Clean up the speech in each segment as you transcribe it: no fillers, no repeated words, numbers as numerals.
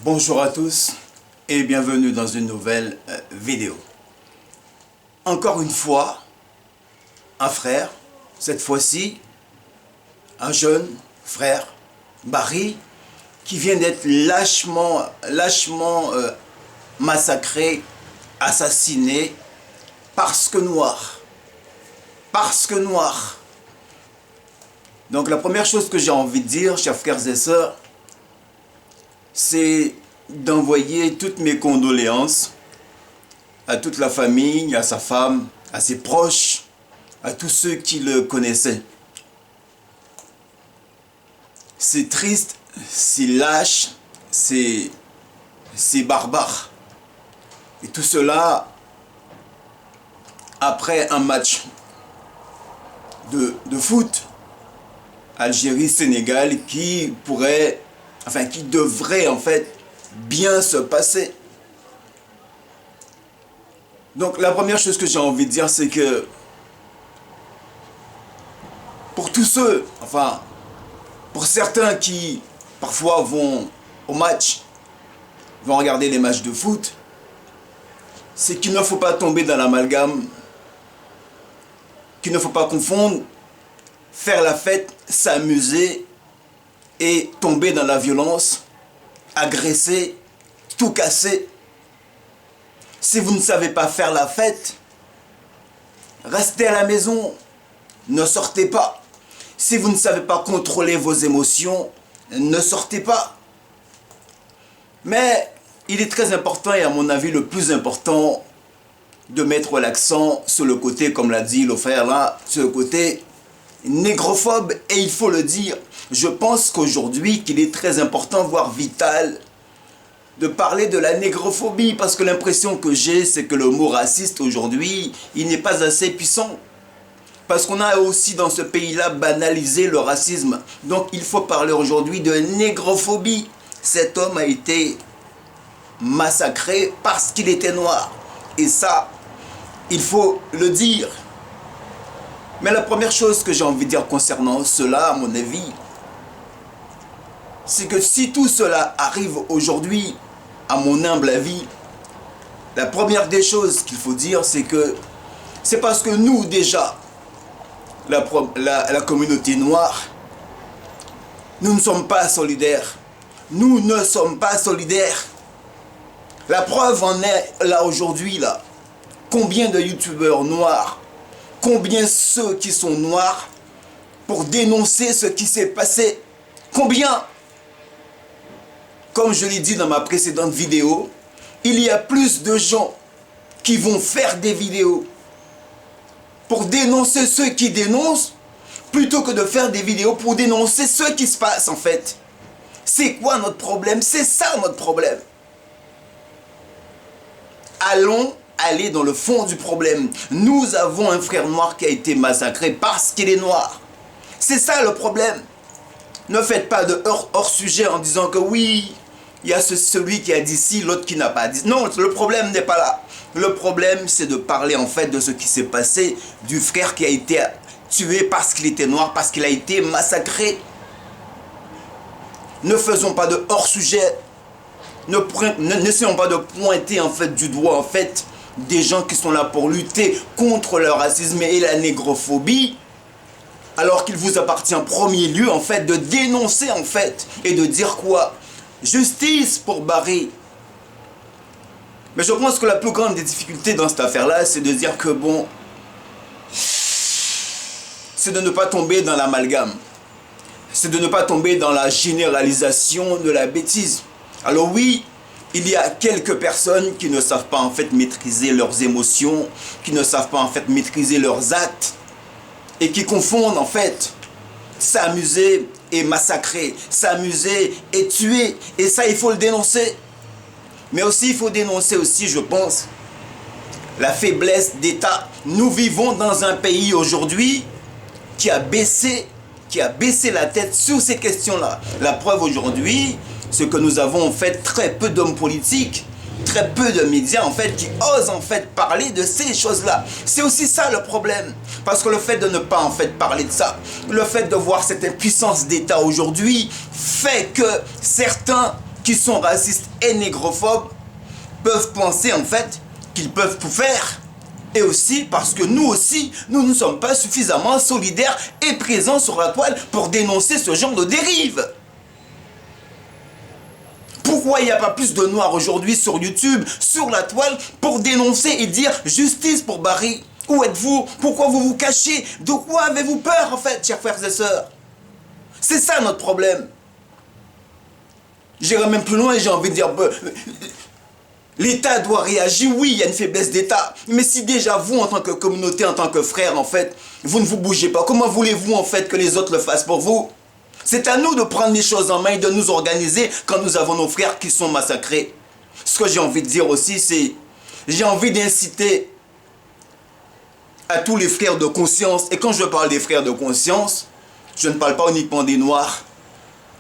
Bonjour à tous et bienvenue dans une nouvelle vidéo. Encore une fois, un frère, cette fois-ci, un jeune frère, Barry, qui vient d'être lâchement massacré, assassiné, parce que noir. Parce que noir. Donc la première chose que j'ai envie de dire, chers frères et sœurs, c'est d'envoyer toutes mes condoléances à toute la famille, à sa femme, à ses proches, à tous ceux qui le connaissaient. C'est triste, c'est lâche, c'est barbare. Et tout cela après un match de foot, Algérie-Sénégal, qui devrait en fait bien se passer. Donc la première chose que j'ai envie de dire, c'est que pour tous ceux, pour certains qui parfois vont au match, vont regarder les matchs de foot, c'est qu'il ne faut pas tomber dans l'amalgame, qu'il ne faut pas confondre faire la fête, s'amuser et tomber dans la violence, agresser, tout casser. Si vous ne savez pas faire la fête, restez à la maison, ne sortez pas. Si vous ne savez pas contrôler vos émotions, ne sortez pas. Mais il est très important, et à mon avis le plus important, de mettre l'accent sur le côté, comme l'a dit le frère là, sur le côté négrophobe, et il faut le dire. Je pense qu'aujourd'hui, qu'il est très important, voire vital, de parler de la négrophobie, parce que l'impression que j'ai, c'est que le mot raciste aujourd'hui, il n'est pas assez puissant. Parce qu'on a aussi dans ce pays-là banalisé le racisme. Donc il faut parler aujourd'hui de négrophobie. Cet homme a été massacré parce qu'il était noir. Et ça, il faut le dire. Mais la première chose que j'ai envie de dire concernant cela, à mon avis, c'est que si tout cela arrive aujourd'hui, à mon humble avis, la première des choses qu'il faut dire, c'est que c'est parce que nous, déjà, la communauté noire, nous ne sommes pas solidaires. Nous ne sommes pas solidaires. La preuve en est là aujourd'hui, là. Combien de youtubeurs noirs, combien ceux qui sont noirs pour dénoncer ce qui s'est passé? Combien? Comme je l'ai dit dans ma précédente vidéo, il y a plus de gens qui vont faire des vidéos pour dénoncer ceux qui dénoncent, plutôt que de faire des vidéos pour dénoncer ce qui se passe en fait. C'est quoi notre problème? C'est ça notre problème. Allons aller dans le fond du problème. Nous avons un frère noir qui a été massacré parce qu'il est noir. C'est ça le problème. Ne faites pas de hors-sujet en disant que oui, il y a celui qui a dit ci, l'autre qui n'a pas dit. Non, le problème n'est pas là. Le problème, c'est de parler en fait de ce qui s'est passé, du frère qui a été tué parce qu'il était noir, parce qu'il a été massacré. Ne faisons pas de hors-sujet. N'essayons pas de pointer en fait du doigt en fait des gens qui sont là pour lutter contre le racisme et la négrophobie, alors qu'il vous appartient en premier lieu en fait de dénoncer en fait et de dire quoi? Justice pour Barry. Mais je pense que la plus grande des difficultés dans cette affaire-là, c'est de dire que bon, c'est de ne pas tomber dans l'amalgame. C'est de ne pas tomber dans la généralisation de la bêtise. Alors oui, il y a quelques personnes qui ne savent pas en fait maîtriser leurs émotions, qui ne savent pas en fait maîtriser leurs actes, et qui confondent en fait s'amuser et massacrer, s'amuser et tuer. Et ça, il faut le dénoncer. Mais aussi, il faut dénoncer aussi, je pense, la faiblesse d'État. Nous vivons dans un pays aujourd'hui qui a baissé la tête sur ces questions-là. La preuve aujourd'hui, c'est que nous avons en fait très peu d'hommes politiques, très peu de médias en fait qui osent en fait parler de ces choses-là. C'est aussi ça le problème, parce que le fait de ne pas en fait parler de ça, le fait de voir cette impuissance d'État aujourd'hui fait que certains qui sont racistes et négrophobes peuvent penser en fait qu'ils peuvent tout faire. Et aussi parce que nous aussi, nous ne sommes pas suffisamment solidaires et présents sur la toile pour dénoncer ce genre de dérive. Pourquoi il n'y a pas plus de noirs aujourd'hui sur YouTube, sur la toile, pour dénoncer et dire justice pour Barry? Où êtes-vous? Pourquoi vous vous cachez? De quoi avez-vous peur en fait, chers frères et sœurs? C'est ça notre problème. J'irai même plus loin et j'ai envie de dire, l'État doit réagir, oui, il y a une faiblesse d'État. Mais si déjà vous, en tant que communauté, en tant que frère, en fait, vous ne vous bougez pas, comment voulez-vous en fait que les autres le fassent pour vous? C'est à nous de prendre les choses en main et de nous organiser quand nous avons nos frères qui sont massacrés. Ce que j'ai envie de dire aussi, c'est, j'ai envie d'inciter à tous les frères de conscience. Et quand je parle des frères de conscience, je ne parle pas uniquement des noirs.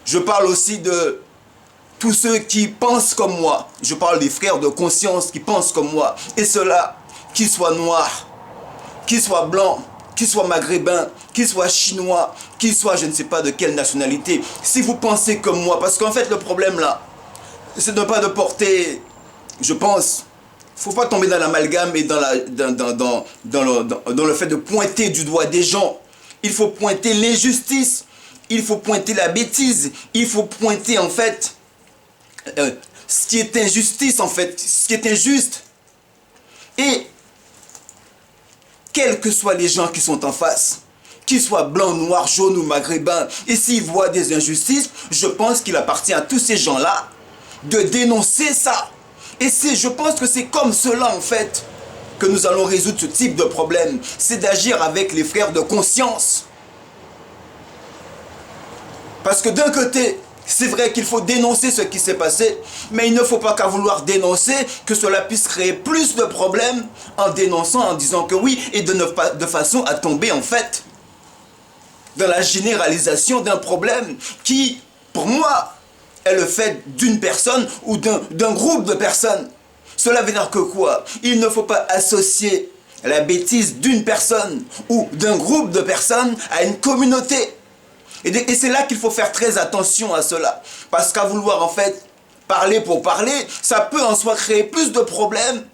Je parle aussi de tous ceux qui pensent comme moi. Je parle des frères de conscience qui pensent comme moi. Et ceux-là, qu'ils soient noirs, qu'ils soient blancs, qu'ils soient maghrébins, qu'ils soient chinois, qu'ils soient je ne sais pas de quelle nationalité. Si vous pensez comme moi, parce qu'en fait le problème là, c'est de ne pas de porter, je pense, il ne faut pas tomber dans l'amalgame et dans le fait de pointer du doigt des gens. Il faut pointer l'injustice, il faut pointer la bêtise, il faut pointer en fait ce qui est injustice en fait, ce qui est injuste. Et quels que soient les gens qui sont en face, qu'ils soient blancs, noirs, jaunes ou maghrébins, et s'ils voient des injustices, je pense qu'il appartient à tous ces gens-là de dénoncer ça. Et je pense que c'est comme cela en fait que nous allons résoudre ce type de problème. C'est d'agir avec les frères de conscience. Parce que d'un côté, c'est vrai qu'il faut dénoncer ce qui s'est passé, mais il ne faut pas qu'à vouloir dénoncer que cela puisse créer plus de problèmes en dénonçant, en disant que oui, et de façon à tomber en fait dans la généralisation d'un problème qui, pour moi, est le fait d'une personne ou d'un groupe de personnes. Cela veut dire que quoi? Il ne faut pas associer la bêtise d'une personne ou d'un groupe de personnes à une communauté. Et c'est là qu'il faut faire très attention à cela. Parce qu'à vouloir en fait parler pour parler, ça peut en soi créer plus de problèmes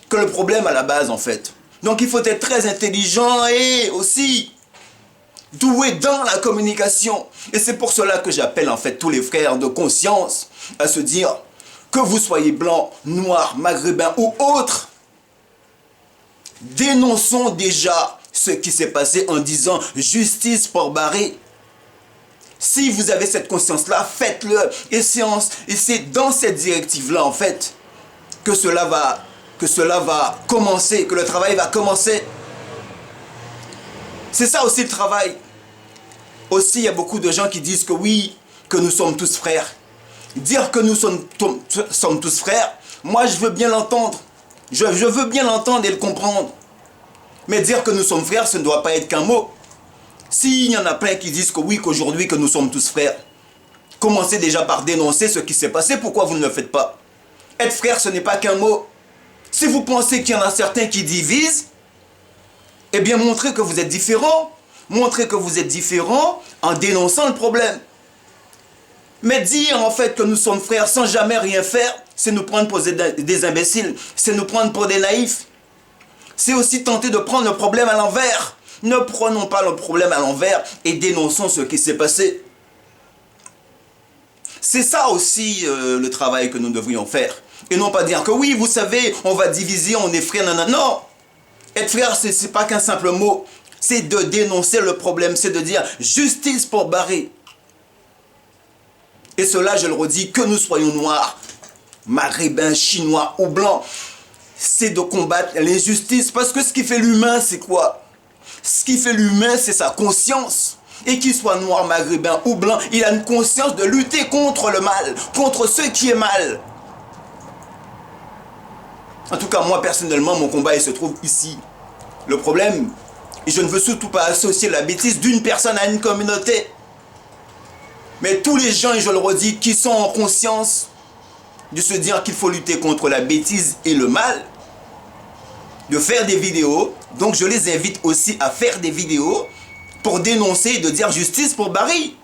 que le problème à la base en fait. Donc il faut être très intelligent et aussi doué dans la communication. Et c'est pour cela que j'appelle en fait tous les frères de conscience à se dire que vous soyez blanc, noir, maghrébin ou autre, dénonçons déjà ce qui s'est passé en disant justice pour Barry. Si vous avez cette conscience-là, faites-le. Et c'est dans cette directive-là, en fait, que cela va commencer, que le travail va commencer. C'est ça aussi le travail. Aussi, il y a beaucoup de gens qui disent que oui, que nous sommes tous frères. Dire que nous sommes tous frères, moi je veux bien l'entendre. Je veux bien l'entendre et le comprendre. Mais dire que nous sommes frères, ce ne doit pas être qu'un mot. S'il y en a plein qui disent que oui, qu'aujourd'hui, que nous sommes tous frères, commencez déjà par dénoncer ce qui s'est passé. Pourquoi vous ne le faites pas? Être frère, ce n'est pas qu'un mot. Si vous pensez qu'il y en a certains qui divisent, eh bien, montrez que vous êtes différents. Montrez que vous êtes différents en dénonçant le problème. Mais dire en fait que nous sommes frères sans jamais rien faire, c'est nous prendre pour des imbéciles. C'est nous prendre pour des naïfs. C'est aussi tenter de prendre le problème à l'envers. Ne prenons pas le problème à l'envers et dénonçons ce qui s'est passé. C'est ça aussi le travail que nous devrions faire. Et non pas dire que oui, vous savez, on va diviser, on est frères, non, non, non. Être frère, c'est pas qu'un simple mot. C'est de dénoncer le problème, c'est de dire justice pour Barry. Et cela, je le redis, que nous soyons noirs, maghrébins, chinois ou blancs, c'est de combattre l'injustice. Parce que ce qui fait l'humain, c'est quoi? Ce qui fait l'humain, c'est sa conscience. Et qu'il soit noir, maghrébin ou blanc, il a une conscience de lutter contre le mal, contre ce qui est mal. En tout cas, moi, personnellement, mon combat, il se trouve ici. Le problème, et je ne veux surtout pas associer la bêtise d'une personne à une communauté. Mais tous les gens, et je le redis, qui sont en conscience de se dire qu'il faut lutter contre la bêtise et le mal, de faire des vidéos. Donc je les invite aussi à faire des vidéos pour dénoncer et de dire justice pour Barry.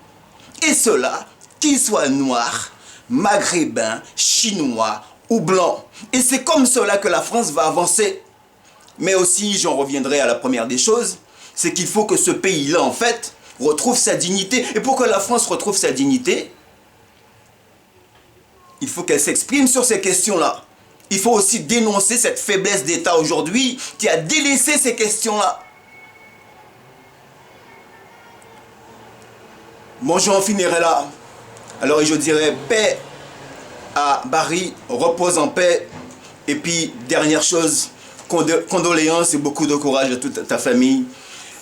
Et cela, qu'ils soient noirs, maghrébins, chinois ou blancs. Et c'est comme cela que la France va avancer. Mais aussi, j'en reviendrai à la première des choses, c'est qu'il faut que ce pays-là, en fait, retrouve sa dignité. Et pour que la France retrouve sa dignité, il faut qu'elle s'exprime sur ces questions-là. Il faut aussi dénoncer cette faiblesse d'État aujourd'hui qui a délaissé ces questions-là. Bon, j'en finirai là. Alors je dirais paix à Barry, repose en paix. Et puis, dernière chose, condoléances et beaucoup de courage à toute ta famille.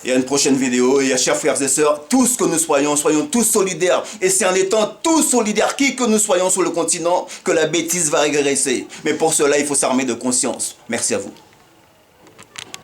Et à une prochaine vidéo. Et à chers frères et sœurs, tous que nous soyons tous solidaires. Et c'est en étant tous solidaires, qui que nous soyons sur le continent, que la bêtise va régresser. Mais pour cela, il faut s'armer de conscience. Merci à vous.